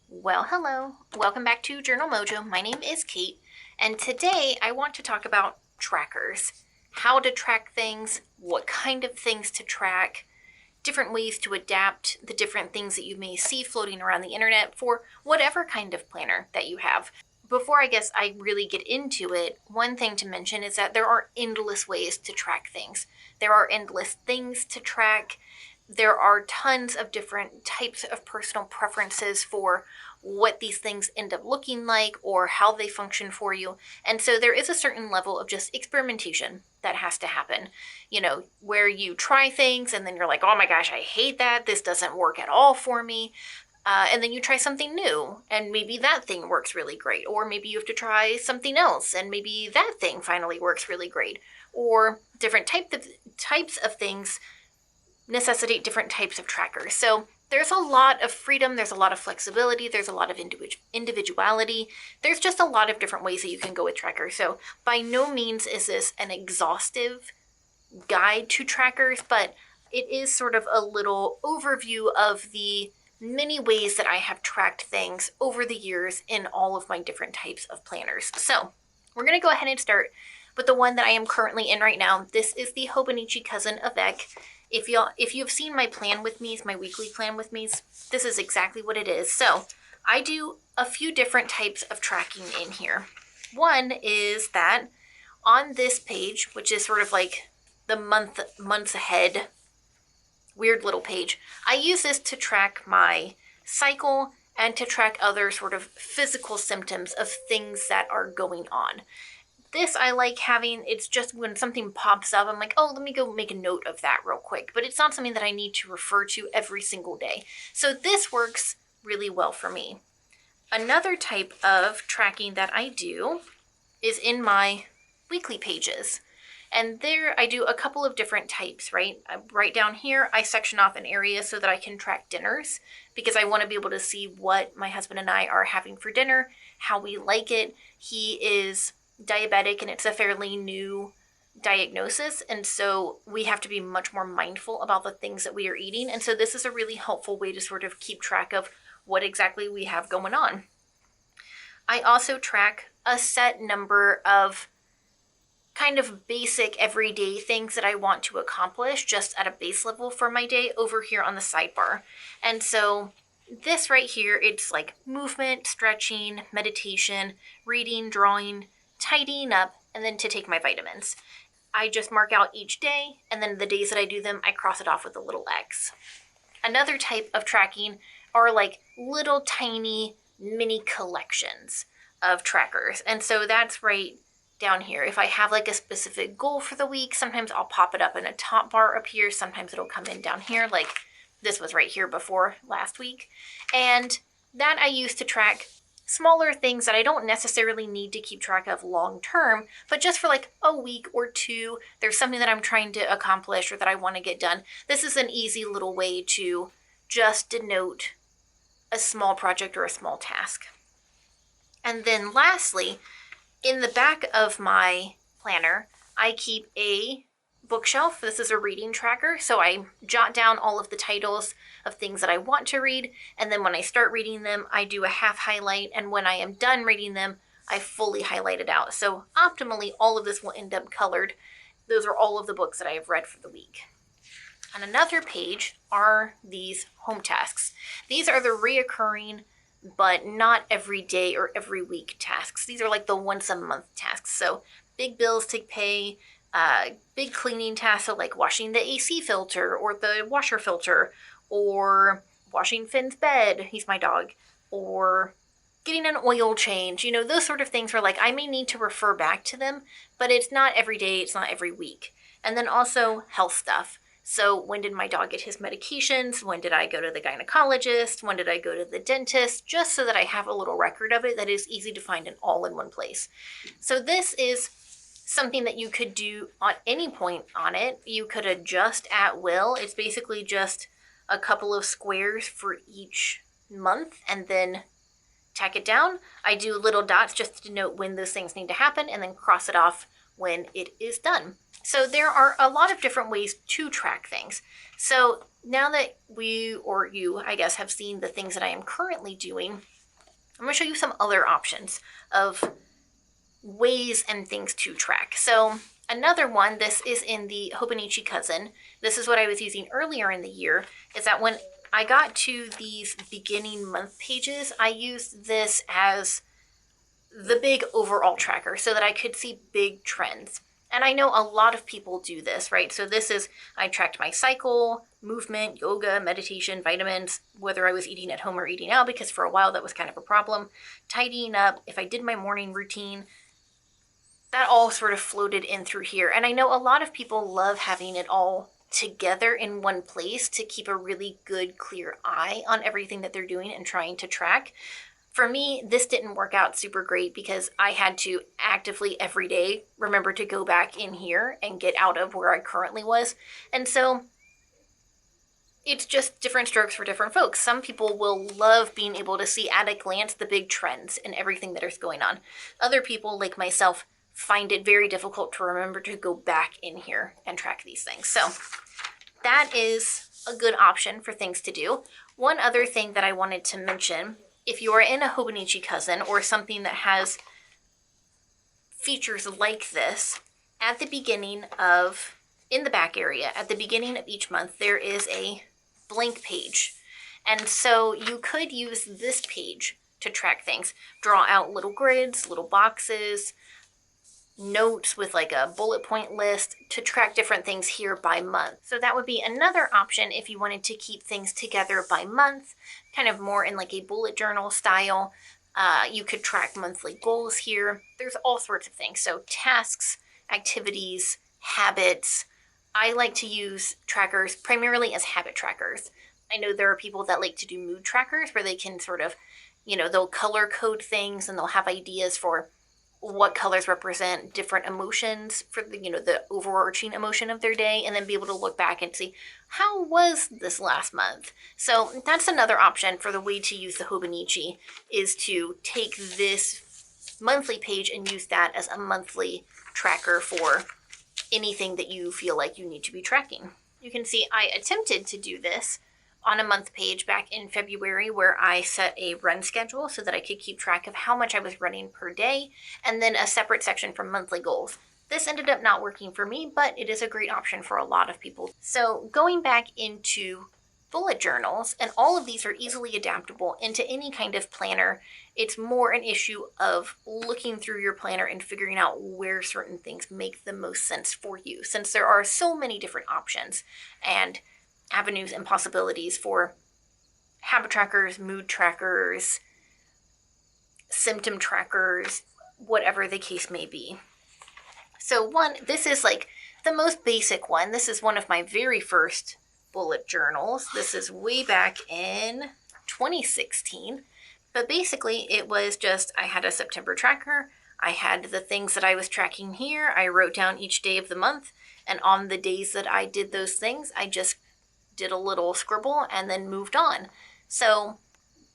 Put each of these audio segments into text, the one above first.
Well, hello. Welcome back to Journal Mojo. My name is Kate, and today I want to talk about trackers. How to track things, what kind of things to track, different ways to adapt the different things that you may see floating around the internet for whatever kind of planner that you have. Before I really get into it, one thing to mention is that there are endless ways to track things. There are endless things to track. There are tons of different types of personal preferences for what these things end up looking like or how they function for you. And so there is a certain level of just experimentation that has to happen, where you try things and then you're like, oh my gosh, I hate that. This doesn't work at all for me. And then you try something new, and maybe that thing works really great. Or maybe you have to try something else, and maybe that thing finally works really great. Or different types of things necessitate different types of trackers. So there's a lot of freedom, there's a lot of flexibility, there's a lot of individuality. There's just a lot of different ways that you can go with trackers. So by no means is this an exhaustive guide to trackers, but it is sort of a little overview of the many ways that I have tracked things over the years in all of my different types of planners. So we're going to go ahead and start with the one that I am currently in right now. This is the Hobonichi Cousin Avec. If you've seen my plan with me's, my weekly plan with me's, this is exactly what it is. So I do a few different types of tracking in here. One is that on this page, which is sort of like the months ahead, weird little page, I use this to track my cycle and to track other sort of physical symptoms of things that are going on. This I like having. It's just when something pops up, I'm like, oh, let me go make a note of that real quick. But it's not something that I need to refer to every single day. So this works really well for me. Another type of tracking that I do is in my weekly pages. And there I do a couple of different types, right? Right down here, I section off an area so that I can track dinners because I want to be able to see what my husband and I are having for dinner, how we like it. He is diabetic and it's a fairly new diagnosis, and so we have to be much more mindful about the things that we are eating. And so this is a really helpful way to sort of keep track of what exactly we have going on. I also track a set number of kind of basic everyday things that I want to accomplish just at a base level for my day over here on the sidebar. And so this right here, it's like movement, stretching, meditation, reading, drawing, tidying up, and then to take my vitamins. I just mark out each day, and then the days that I do them, I cross it off with a little X. Another type of tracking are like little tiny mini collections of trackers. And so that's right down here. If I have like a specific goal for the week, sometimes I'll pop it up in a top bar up here. Sometimes it'll come in down here, like this was right here before last week. And that I use to track smaller things that I don't necessarily need to keep track of long term, but just for like a week or two, there's something that I'm trying to accomplish or that I want to get done. This is an easy little way to just denote a small project or a small task. And then lastly, in the back of my planner, I keep a bookshelf. This is a reading tracker, so I jot down all of the titles of things that I want to read, and then when I start reading them, I do a half highlight, and when I am done reading them, I fully highlight it out. So optimally, all of this will end up colored. Those are all of the books that I have read for the week. On another page are these home tasks. These are the reoccurring but not every day or every week tasks. These are like the once a month tasks. So big bills to pay, big cleaning tasks, so like washing the AC filter or the washer filter, or washing Finn's bed, he's my dog, or getting an oil change, those sort of things where like I may need to refer back to them, but it's not every day, it's not every week. And then also health stuff. So when did my dog get his medications? When did I go to the gynecologist? When did I go to the dentist? Just so that I have a little record of it that is easy to find and all in one place. So this is something that you could do at any point on it. You could adjust at will. It's basically just a couple of squares for each month and then tack it down. I do little dots just to denote when those things need to happen and then cross it off when it is done. So there are a lot of different ways to track things. So now that we, or you, I guess, have seen the things that I am currently doing, I'm going to show you some other options of ways and things to track. So another one, this is in the Hobonichi Cousin. This is what I was using earlier in the year, is that when I got to these beginning month pages, I used this as the big overall tracker so that I could see big trends. And I know a lot of people do this, right? So this is, I tracked my cycle, movement, yoga, meditation, vitamins, whether I was eating at home or eating out, because for a while that was kind of a problem. Tidying up, if I did my morning routine, that all sort of floated in through here. And I know a lot of people love having it all together in one place to keep a really good, clear eye on everything that they're doing and trying to track. For me, this didn't work out super great because I had to actively every day remember to go back in here and get out of where I currently was. And so it's just different strokes for different folks. Some people will love being able to see at a glance the big trends and everything that is going on. Other people, like myself, find it very difficult to remember to go back in here and track these things. So that is a good option for things to do. One other thing that I wanted to mention, if you are in a Hobonichi Cousin or something that has features like this, at the beginning of, in the back area, at the beginning of each month, there is a blank page. And so you could use this page to track things. Draw out little grids, little boxes, notes with like a bullet point list to track different things here by month. So that would be another option if you wanted to keep things together by month, kind of more in like a bullet journal style. You could track monthly goals here. There's all sorts of things. So tasks, activities, habits. I like to use trackers primarily as habit trackers. I know there are people that like to do mood trackers where they can sort of, they'll color code things and they'll have ideas for what colors represent different emotions for the overarching emotion of their day, and then be able to look back and see how was this last month. So that's another option for the way to use the Hobonichi, is to take this monthly page and use that as a monthly tracker for anything that you feel like you need to be tracking. You can see I attempted to do this on a month page back in February, where I set a run schedule so that I could keep track of how much I was running per day, and then a separate section for monthly goals. This ended up not working for me, but it is a great option for a lot of people. So going back into bullet journals, and all of these are easily adaptable into any kind of planner. It's more an issue of looking through your planner and figuring out where certain things make the most sense for you, since there are so many different options and avenues and possibilities for habit trackers, mood trackers, symptom trackers, whatever the case may be. So this is like the most basic one. This is one of my very first bullet journals. This is way back in 2016. But basically it was just, I had a September tracker. I had the things that I was tracking here. I wrote down each day of the month. And on the days that I did those things, I just did a little scribble and then moved on. So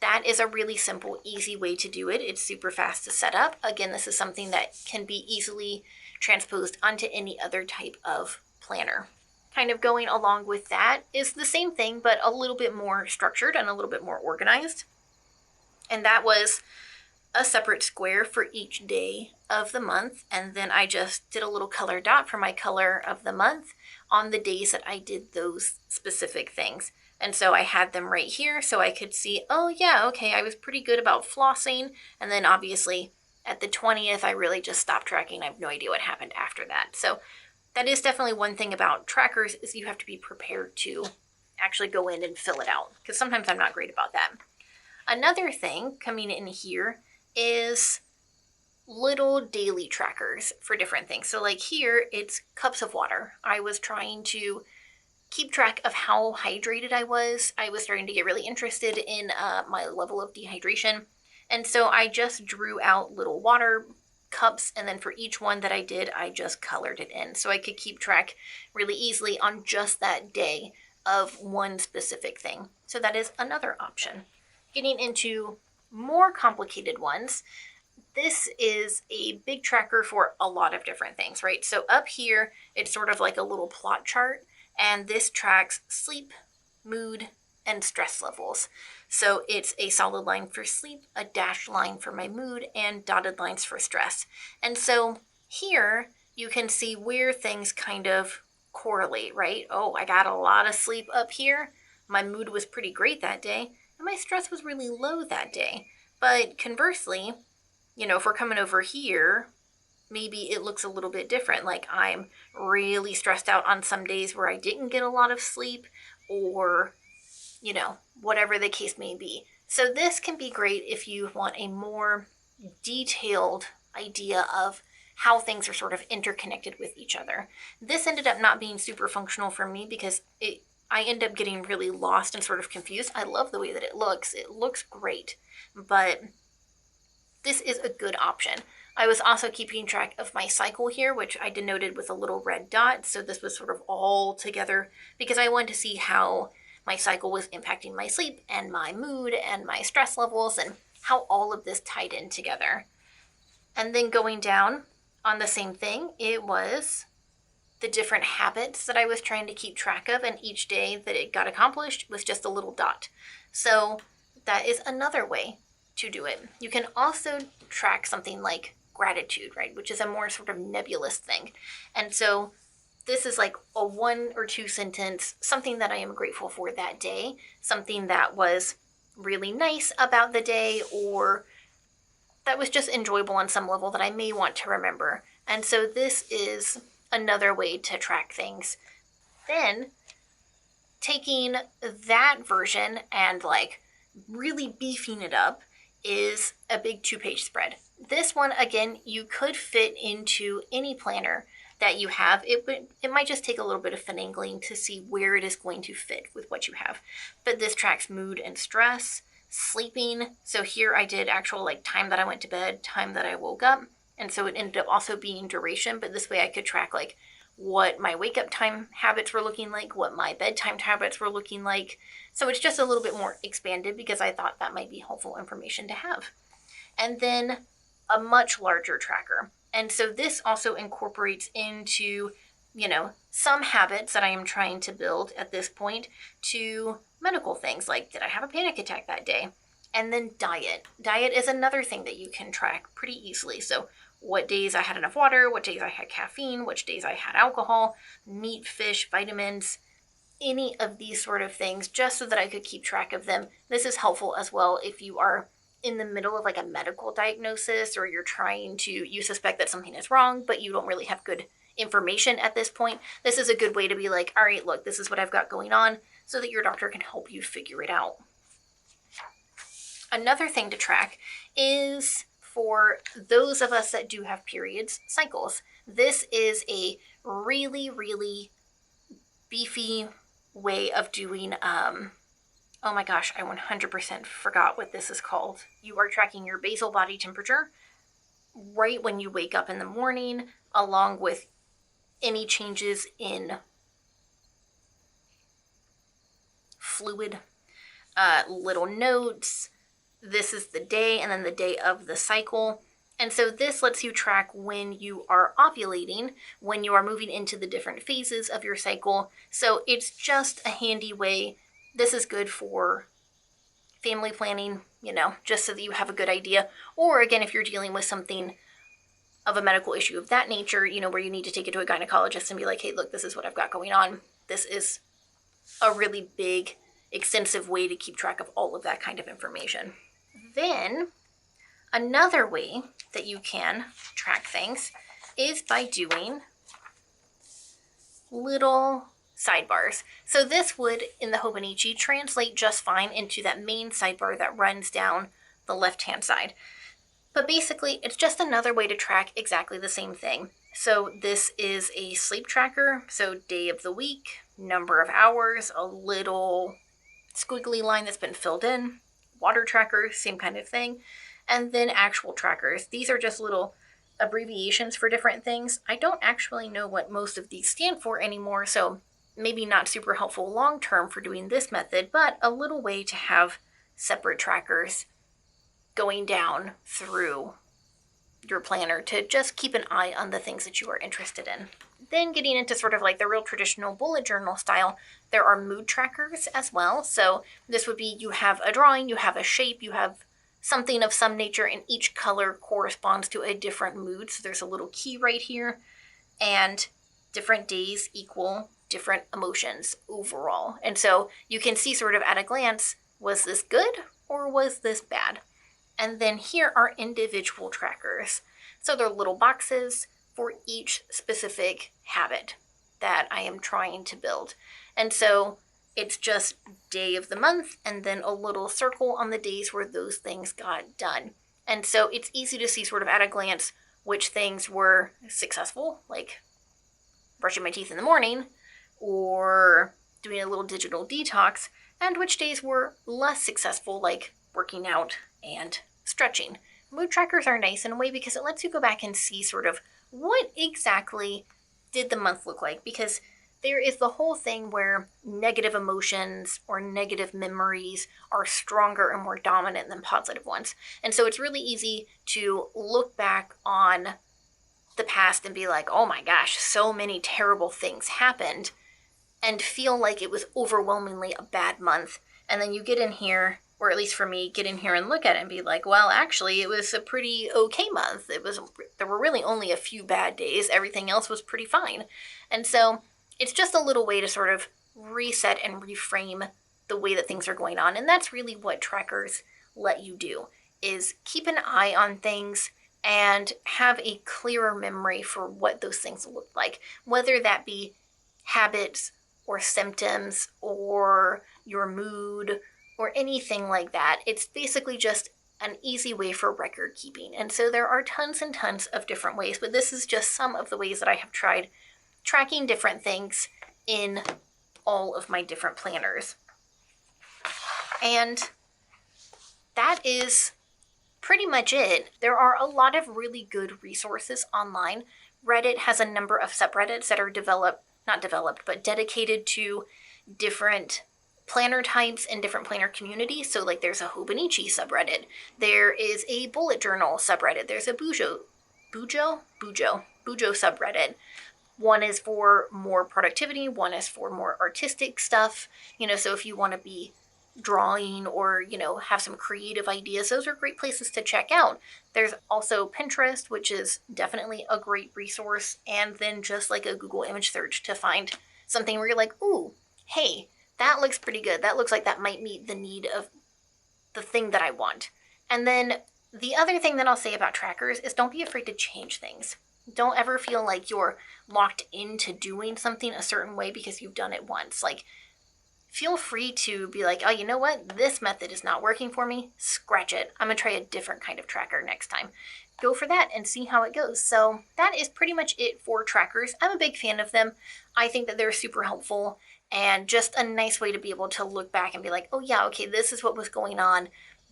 that is a really simple, easy way to do it. It's super fast to set up. Again, this is something that can be easily transposed onto any other type of planner. Kind of going along with that is the same thing, but a little bit more structured and a little bit more organized. And that was a separate square for each day of the month. And then I just did a little color dot for my color of the month on the days that I did those specific things. And so I had them right here so I could see, oh yeah, okay, I was pretty good about flossing. And then obviously at the 20th, I really just stopped tracking. I have no idea what happened after that. So that is definitely one thing about trackers, is you have to be prepared to actually go in and fill it out, because sometimes I'm not great about that. Another thing coming in here is little daily trackers for different things. So like here, it's cups of water. I was trying to keep track of how hydrated I was. I was starting to get really interested in my level of dehydration. And so I just drew out little water cups, and then for each one that I did, I just colored it in so I could keep track really easily on just that day of one specific thing. So that is another option. Getting into more complicated ones, this is a big tracker for a lot of different things, right? So up here, it's sort of like a little plot chart, and this tracks sleep, mood, and stress levels. So it's a solid line for sleep, a dashed line for my mood, and dotted lines for stress. And so here you can see where things kind of correlate, right? Oh, I got a lot of sleep up here. My mood was pretty great that day, and my stress was really low that day. But conversely, if we're coming over here, maybe it looks a little bit different. Like I'm really stressed out on some days where I didn't get a lot of sleep, or, whatever the case may be. So this can be great if you want a more detailed idea of how things are sort of interconnected with each other. This ended up not being super functional for me because I end up getting really lost and sort of confused. I love the way that it looks. It looks great, but this is a good option. I was also keeping track of my cycle here, which I denoted with a little red dot. So this was sort of all together because I wanted to see how my cycle was impacting my sleep and my mood and my stress levels and how all of this tied in together. And then going down on the same thing, it was the different habits that I was trying to keep track of, and each day that it got accomplished was just a little dot. So that is another way to do it. You can also track something like gratitude, right, which is a more sort of nebulous thing. And so this is like a 1 or 2 sentence, something that I am grateful for that day, something that was really nice about the day, or that was just enjoyable on some level that I may want to remember. And so this is another way to track things. Then taking that version and like really beefing it up is a big 2-page spread. This one, again, you could fit into any planner that you have. It might just take a little bit of finagling to see where it is going to fit with what you have. But this tracks mood and stress, sleeping. So here I did actual like time that I went to bed, time that I woke up. And so it ended up also being duration, but this way I could track like what my wake up time habits were looking like, what my bedtime habits were looking like. So it's just a little bit more expanded because I thought that might be helpful information to have. And then a much larger tracker. And so this also incorporates into, some habits that I am trying to build at this point to medical things like, did I have a panic attack that day? And then diet. Diet is another thing that you can track pretty easily. So what days I had enough water, what days I had caffeine, which days I had alcohol, meat, fish, vitamins, any of these sort of things, just so that I could keep track of them. This is helpful as well if you are in the middle of like a medical diagnosis, or you suspect that something is wrong, but you don't really have good information at this point. This is a good way to be like, all right, look, this is what I've got going on, so that your doctor can help you figure it out. Another thing to track is for those of us that do have periods, cycles. This is a really, really beefy way of doing, oh my gosh, I 100% forgot what this is called. You are tracking your basal body temperature right when you wake up in the morning, along with any changes in fluid, little notes. This is the day, and then the day of the cycle. And so this lets you track when you are ovulating, when you are moving into the different phases of your cycle. So it's just a handy way. This is good for family planning, just so that you have a good idea. Or again, if you're dealing with something of a medical issue of that nature, where you need to take it to a gynecologist and be like, hey, look, this is what I've got going on. This is a really big, extensive way to keep track of all of that kind of information. Then another way that you can track things is by doing little sidebars. So this would, in the Hobonichi, translate just fine into that main sidebar that runs down the left-hand side. But basically, it's just another way to track exactly the same thing. So this is a sleep tracker, so day of the week, number of hours, a little squiggly line that's been filled in, water tracker, same kind of thing, and then actual trackers. These are just little abbreviations for different things. I don't actually know what most of these stand for anymore, so maybe not super helpful long term for doing this method, but a little way to have separate trackers going down through your planner to just keep an eye on the things that you are interested in. Then getting into sort of like the real traditional bullet journal style, there are mood trackers as well. So this would be, you have a drawing, you have a shape, you have something of some nature, and each color corresponds to a different mood. So there's a little key right here, and different days equal different emotions overall. And so you can see sort of at a glance, was this good or was this bad? And then here are individual trackers. So they're little boxes for each specific habit that I am trying to build. And so it's just day of the month and then a little circle on the days where those things got done. And so it's easy to see sort of at a glance which things were successful, like brushing my teeth in the morning or doing a little digital detox, and which days were less successful, like working out and stretching. Mood trackers are nice in a way because it lets you go back and see sort of what exactly did the month look like, because there is the whole thing where negative emotions or negative memories are stronger and more dominant than positive ones. And so it's really easy to look back on the past and be like, oh my gosh, so many terrible things happened, and feel like it was overwhelmingly a bad month. And then you get in here, or at least for me, get in here and look at it and be like, well, actually, it was a pretty okay month. There were really only a few bad days. Everything else was pretty fine. And so it's just a little way to sort of reset and reframe the way that things are going on. And that's really what trackers let you do, is keep an eye on things and have a clearer memory for what those things look like, whether that be habits or symptoms or your mood or anything like that. It's basically just an easy way for record keeping. And so there are tons and tons of different ways, but this is just some of the ways that I have tried tracking different things in all of my different planners. And that is pretty much it. There are a lot of really good resources online. Reddit has a number of subreddits that are dedicated to different planner types and different planner communities. So like there's a Hobonichi subreddit. There is a bullet journal subreddit. There's a Mojo subreddit. One is for more productivity. One is for more artistic stuff. So if you want to be drawing or, have some creative ideas, those are great places to check out. There's also Pinterest, which is definitely a great resource. And then just like a Google image search to find something where you're like, ooh, hey, that looks pretty good. That looks like that might meet the need of the thing that I want. And then the other thing that I'll say about trackers is don't be afraid to change things. Don't ever feel like you're locked into doing something a certain way because you've done it once. Like, feel free to be like, oh, you know what? This method is not working for me. Scratch it. I'm going to try a different kind of tracker next time. Go for that and see how it goes. So that is pretty much it for trackers. I'm a big fan of them. I think that they're super helpful and just a nice way to be able to look back and be like, oh yeah, okay, this is what was going on.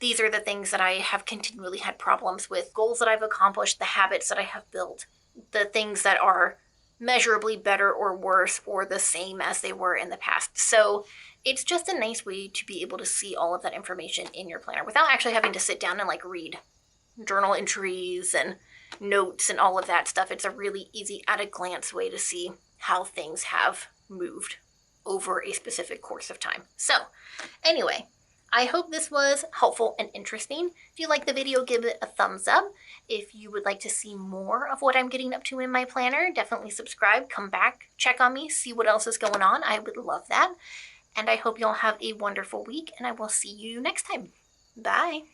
These are the things that I have continually had problems with, goals that I've accomplished, the habits that I have built, the things that are measurably better or worse or the same as they were in the past. So it's just a nice way to be able to see all of that information in your planner without actually having to sit down and like read journal entries and notes and all of that stuff. It's a really easy at a glance way to see how things have moved over a specific course of time. So anyway, I hope this was helpful and interesting. If you like the video, give it a thumbs up. If you would like to see more of what I'm getting up to in my planner, definitely subscribe, come back, check on me, see what else is going on. I would love that. And I hope you all have a wonderful week, and I will see you next time. Bye.